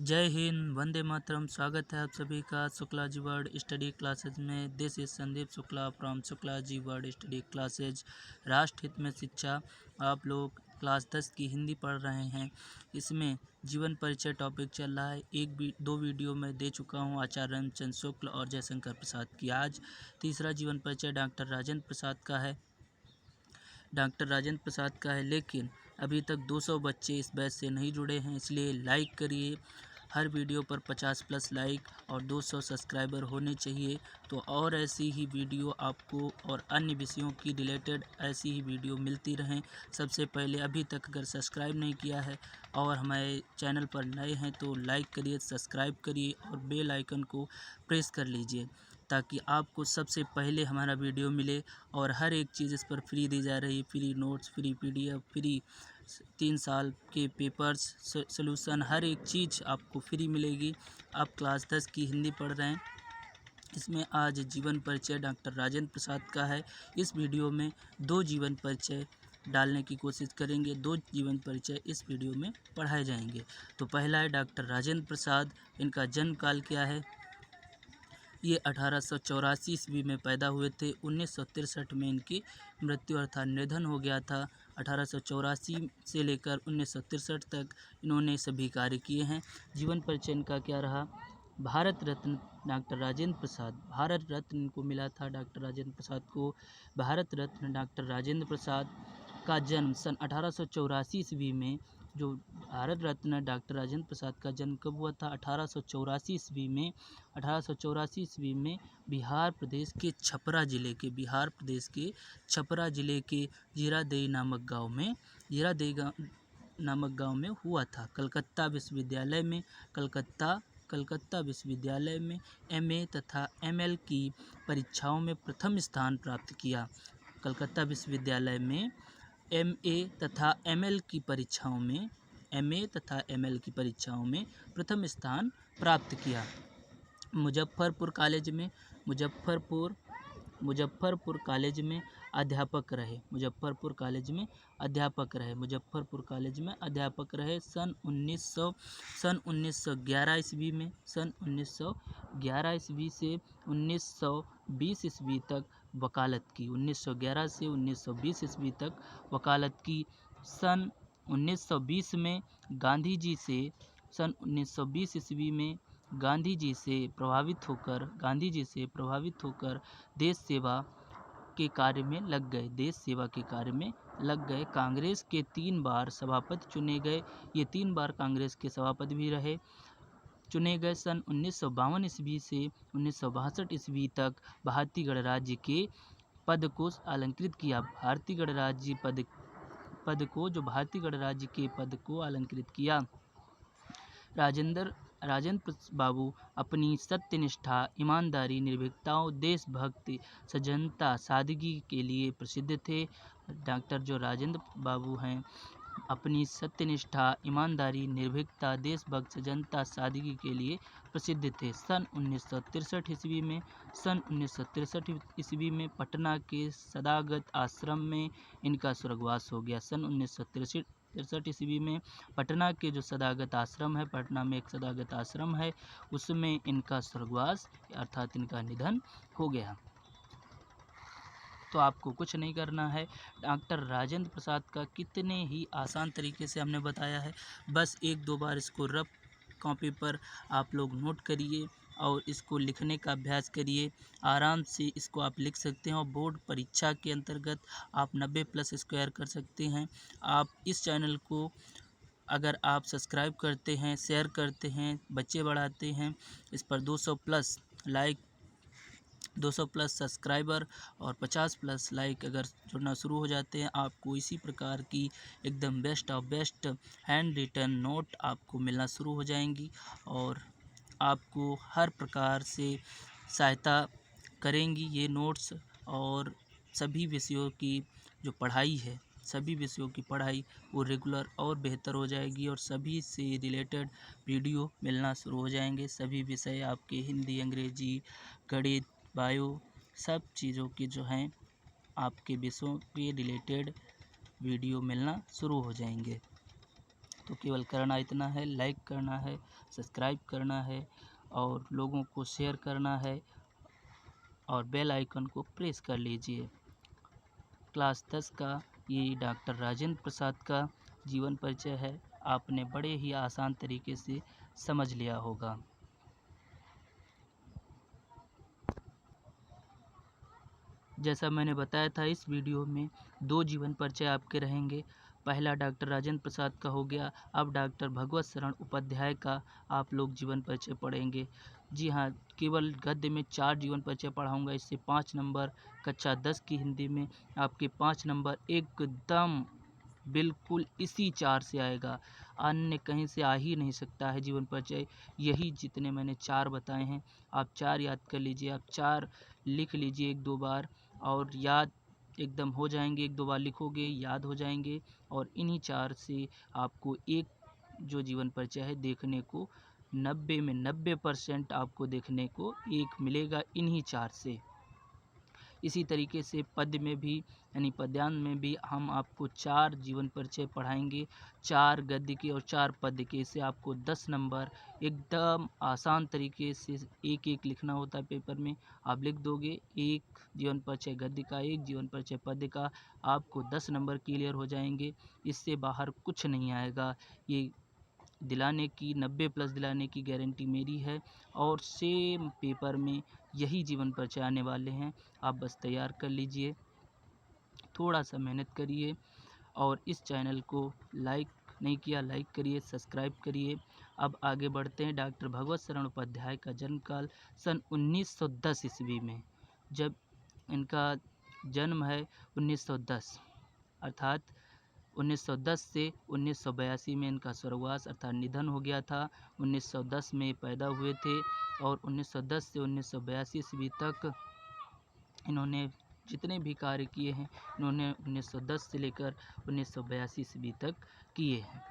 जय हिंद, वंदे मातरम। स्वागत है आप सभी का Shukla ji word study classes में। This is Sandeep Shukla from Shukla ji word study classes. राष्ट्र हित में शिक्षा। आप लोग क्लास 10 की हिंदी पढ़ रहे हैं। इसमें जीवन परिचय टॉपिक चल रहा है। दो वीडियो में दे चुका हूँ आचार्य रामचंद्र शुक्ल और जयशंकर प्रसाद की। आज तीसरा जीवन परिचय डॉक्टर राजेंद्र प्रसाद का है, लेकिन अभी तक 200 बच्चे इस बैच से नहीं जुड़े हैं, इसलिए लाइक करिए। हर वीडियो पर 50+ लाइक और 200 सब्सक्राइबर होने चाहिए। तो और ऐसी ही वीडियो आपको और अन्य विषयों की रिलेटेड ऐसी ही वीडियो मिलती रहें। सबसे पहले अभी तक अगर सब्सक्राइब नहीं किया है और हमारे चैनल पर नए हैं तो लाइक करिए, सब्सक्राइब करिए और बेल आइकन को प्रेस कर लीजिए ताकि आपको सबसे पहले हमारा वीडियो मिले। और हर एक चीज़ इस पर फ्री दी जा रही है। Free notes, free PDF, free 3 साल के पेपर्स, सॉल्यूशन, हर एक चीज़ आपको फ्री मिलेगी। आप क्लास 10 की हिंदी पढ़ रहे हैं। इसमें आज जीवन परिचय डॉक्टर राजेंद्र प्रसाद का है। इस वीडियो में 2 जीवन परिचय डालने की कोशिश करेंगे। 2 जीवन परिचय इस वीडियो में पढ़ाए जाएंगे। तो पहला है डॉक्टर राजेंद्र प्रसाद। इनका जन्म काल क्या है? ये 1884 ईस्वी में पैदा हुए थे। 1963 में इनकी मृत्यु अर्थात निधन हो गया था। 1884 से लेकर 1963 तक इन्होंने सभी कार्य किए हैं। जीवन परिचय इनका क्या रहा? भारत रत्न डॉक्टर राजेंद्र प्रसाद। भारत रत्न इनको मिला था डॉक्टर राजेंद्र प्रसाद को। भारत रत्न डॉक्टर राजेंद्र प्रसाद का जन्म सन 1884 ईस्वी में, जो भारत रत्न डॉक्टर राजेंद्र प्रसाद का जन्म कब हुआ था? 1884 ईस्वी में। 1884 ईस्वी में बिहार प्रदेश के छपरा जिले के जीरादेई नामक गांव में हुआ था। कलकत्ता विश्वविद्यालय में MA तथा ML की परीक्षाओं में प्रथम स्थान प्राप्त किया। कलकत्ता विश्वविद्यालय में MA तथा ML की परीक्षाओं में प्रथम स्थान प्राप्त किया। मुजफ्फरपुर कॉलेज में अध्यापक रहे। सन 1911 ईस्वी से 1920 ईस्वी तक वकालत की। 1911 से 1920 ईस्वी तक वकालत की। सन 1920 में गांधी जी ईस्वी में गांधी जी से प्रभावित होकर देश सेवा के कार्य में लग गए। कांग्रेस के 3 बार सभापति चुने गए। ये 3 बार कांग्रेस के सभापति भी रहे, चुने गए। सन 1952 ईस्वी से 1962 ईस्वी तक भारतीय गणराज्य के पद को अलंकृत किया। भारतीय गणराज्य के पद को अलंकृत किया। राजेंद्र बाबू अपनी सत्यनिष्ठा, ईमानदारी, निर्भीकता, देशभक्ति, सज्जनता, सादगी के लिए प्रसिद्ध थे। डॉक्टर जो राजेंद्र बाबू हैं, अपनी सत्यनिष्ठा, ईमानदारी, निर्भीकता, देशभक्त, सज्जनता, सादगी के लिए प्रसिद्ध थे। सन 1963 ईस्वी में पटना के सदागत आश्रम में इनका स्वर्गवास हो गया। सन 1963 ईस्वी में पटना के जो सदागत आश्रम है, पटना में एक सदागत आश्रम है, उसमें इनका स्वर्गवास अर्थात इनका निधन हो गया। तो आपको कुछ नहीं करना है। डॉक्टर राजेंद्र प्रसाद का कितने ही आसान तरीके से हमने बताया है। बस 1-2 बार इसको रफ कॉपी पर आप लोग नोट करिए और इसको लिखने का अभ्यास करिए। आराम से इसको आप लिख सकते हैं और बोर्ड परीक्षा के अंतर्गत आप 90+ स्क्वायर कर सकते हैं। आप इस चैनल को अगर आप सब्सक्राइब करते हैं, शेयर करते हैं, बच्चे बढ़ाते हैं, इस पर 200+ लाइक, 200+ सब्सक्राइबर और 50+ लाइक अगर जुड़ना शुरू हो जाते हैं, आपको इसी प्रकार की एकदम best of best handwritten note आपको मिलना शुरू हो जाएंगी और आपको हर प्रकार से सहायता करेंगी ये नोट्स। और सभी विषयों की जो पढ़ाई है, वो रेगुलर और बेहतर हो जाएगी और सभी से रिलेटेड वीडियो मिलना शुरू हो जाएंगे। सभी विषय आपके हिंदी, अंग्रेजी, गणित, बायो, सब चीज़ों के जो हैं आपके विषयों के रिलेटेड वीडियो मिलना शुरू हो जाएंगे। तो केवल करना इतना है, लाइक करना है, सब्सक्राइब करना है और लोगों को शेयर करना है और बेल आइकन को प्रेस कर लीजिए। क्लास 10 का ये डॉक्टर राजेंद्र प्रसाद का जीवन परिचय है। आपने बड़े ही आसान तरीके से समझ लिया होगा। जैसा मैंने बताया था, इस वीडियो में 2 जीवन परिचय आपके रहेंगे। पहला डॉक्टर राजेंद्र प्रसाद का हो गया, अब डॉक्टर भगवत शरण उपाध्याय का आप लोग जीवन परिचय पढ़ेंगे। जी हाँ, केवल गद्य में 4 जीवन परिचय पढ़ाऊँगा। इससे 5 नंबर, कक्षा 10 की हिंदी में आपके 5 नंबर एकदम बिल्कुल इसी 4 से आएगा। अन्य कहीं से आ ही नहीं सकता है जीवन परिचय। यही जितने मैंने 4 बताए हैं, आप 4 याद कर लीजिए। आप 4 लिख लीजिए 1-2 बार और याद एकदम हो जाएंगे। 1-2 बार लिखोगे, याद हो जाएंगे और इन्हीं 4 से आपको एक जो जीवन परिचय है देखने को 90 में 90% आपको देखने को एक मिलेगा इन्हीं 4 से। इसी तरीके से पद्य में भी यानी पद्यांश में भी हम आपको 4 जीवन परिचय पढ़ाएंगे, 4 गद्य के और 4 पद्य के। इससे आपको 10 नंबर एकदम आसान तरीके से एक-एक लिखना होता है पेपर में। आप लिख दोगे, 1 जीवन परिचय गद्य का, 1 जीवन परिचय पद्य का, आपको 10 नंबर क्लियर हो जाएंगे। इससे बाहर कुछ नहीं आएगा। ये दिलाने की 90+ दिलाने की गारंटी मेरी है और सेम पेपर में यही जीवन परिचय आने वाले हैं। आप बस तैयार कर लीजिए, थोड़ा सा मेहनत करिए और इस चैनल को लाइक नहीं किया, लाइक करिए, सब्सक्राइब करिए। अब आगे बढ़ते हैं। डॉक्टर भगवत शरण उपाध्याय का जन्मकाल सन 1910 ईस्वी में। जब इनका जन्म है 1910 अर्थात 1910 से 1982 में इनका स्वर्गवास अर्थात निधन हो गया था। 1910 में पैदा हुए थे और 1910 से 1982 ईस्वी तक इन्होंने जितने भी कार्य किए हैं, इन्होंने 1910 से लेकर 1982 ईस्वी तक किए हैं।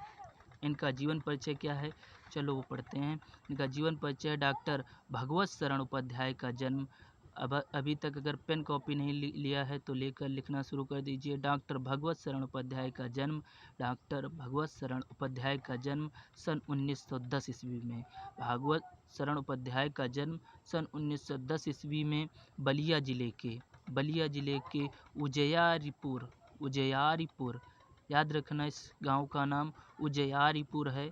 इनका जीवन परिचय क्या है, चलो वो पढ़ते हैं। इनका जीवन परिचय, डॉक्टर भगवत शरण उपाध्याय का जन्म। अब अभी तक अगर पेन कॉपी नहीं लिया है तो लेकर लिखना शुरू कर दीजिए। डॉक्टर भगवत शरण उपाध्याय का जन्म, डॉक्टर भगवत शरण उपाध्याय का जन्म सन 1910 ईस्वी में। भगवत शरण उपाध्याय का जन्म सन 1910 ईस्वी में बलिया जिले के उजयारीपुर, याद रखना इस गांव का नाम उजयारीपुर है,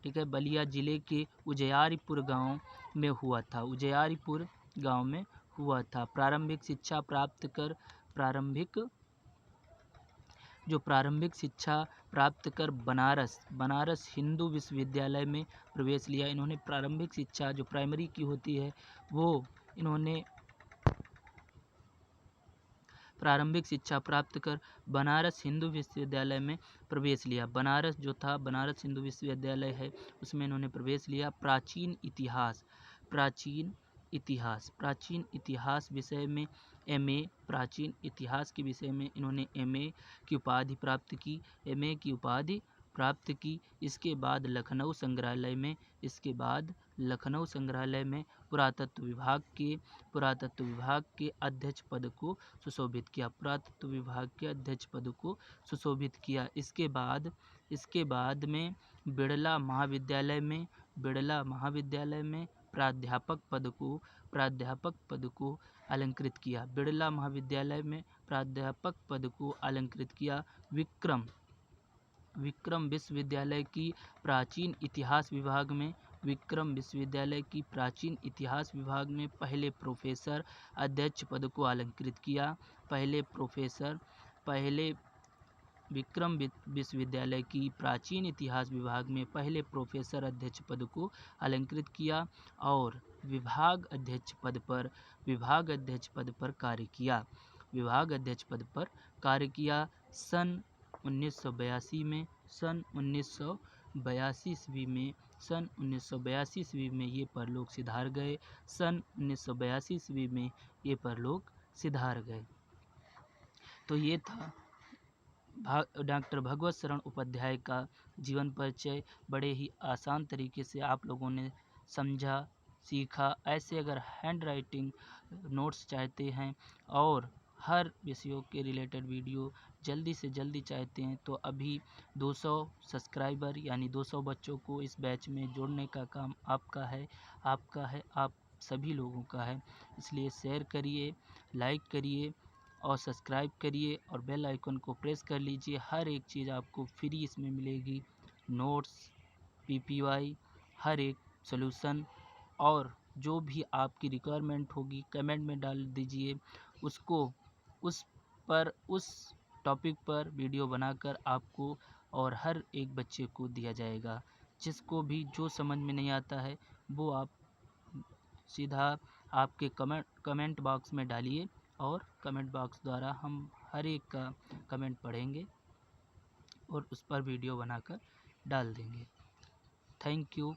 ठीक है। बलिया जिले के उजयारीपुर गांव में हुआ था। उजयारीपुर गांव में हुआ था। प्रारंभिक शिक्षा प्राप्त कर बनारस हिंदू विश्वविद्यालय में प्रवेश लिया। इन्होंने प्रारंभिक शिक्षा जो प्राइमरी की होती है वो इन्होंने प्रारंभिक शिक्षा प्राप्त कर बनारस हिंदू विश्वविद्यालय में प्रवेश लिया। बनारस जो था, बनारस हिंदू विश्वविद्यालय है, उसमें इन्होंने प्रवेश लिया। प्राचीन इतिहास विषय में एमए, प्राचीन इतिहास के विषय में इन्होंने एमए की उपाधि प्राप्त की। इसके बाद लखनऊ संग्रहालय में पुरातत्व विभाग के अध्यक्ष पद को सुशोभित किया। इसके बाद में बिड़ला महाविद्यालय में प्राध्यापक पद को अलंकृत किया। बिड़ला महाविद्यालय में प्राध्यापक पद को अलंकृत किया। विक्रम विश्वविद्यालय की प्राचीन इतिहास विभाग में पहले प्रोफेसर अध्यक्ष पद को अलंकृत किया। विक्रम विश्वविद्यालय की प्राचीन इतिहास विभाग में पहले प्रोफेसर अध्यक्ष पद को अलंकृत किया और विभाग अध्यक्ष पद पर कार्य किया। सन 1982 ईस्वी में ये परलोक सिधार गए। तो ये था डॉक्टर भगवत शरण उपाध्याय का जीवन परिचय। बड़े ही आसान तरीके से आप लोगों ने समझा, सीखा। ऐसे अगर हैंड राइटिंग नोट्स चाहते हैं और हर विषयों के रिलेटेड वीडियो जल्दी से जल्दी चाहते हैं तो अभी 200 सब्सक्राइबर यानी 200 बच्चों को इस बैच में जोड़ने का काम आपका है, आप सभी लोगों का है। इसलिए शेयर करिए, लाइक करिए और सब्सक्राइब करिए और बेल आइकन को प्रेस कर लीजिए। हर एक चीज़ आपको फ्री इसमें मिलेगी, नोट्स, पीपीवाई, हर एक सॉल्यूशन, और जो भी आपकी रिक्वायरमेंट होगी कमेंट में डाल दीजिए, उसको उस टॉपिक पर वीडियो बनाकर आपको और हर एक बच्चे को दिया जाएगा। जिसको भी जो समझ में नहीं आता है वो आप सीधा आपके कमेंट बॉक्स में डालिए और कमेंट बॉक्स द्वारा हम हर एक का कमेंट पढ़ेंगे और उस पर वीडियो बनाकर डाल देंगे। Thank you.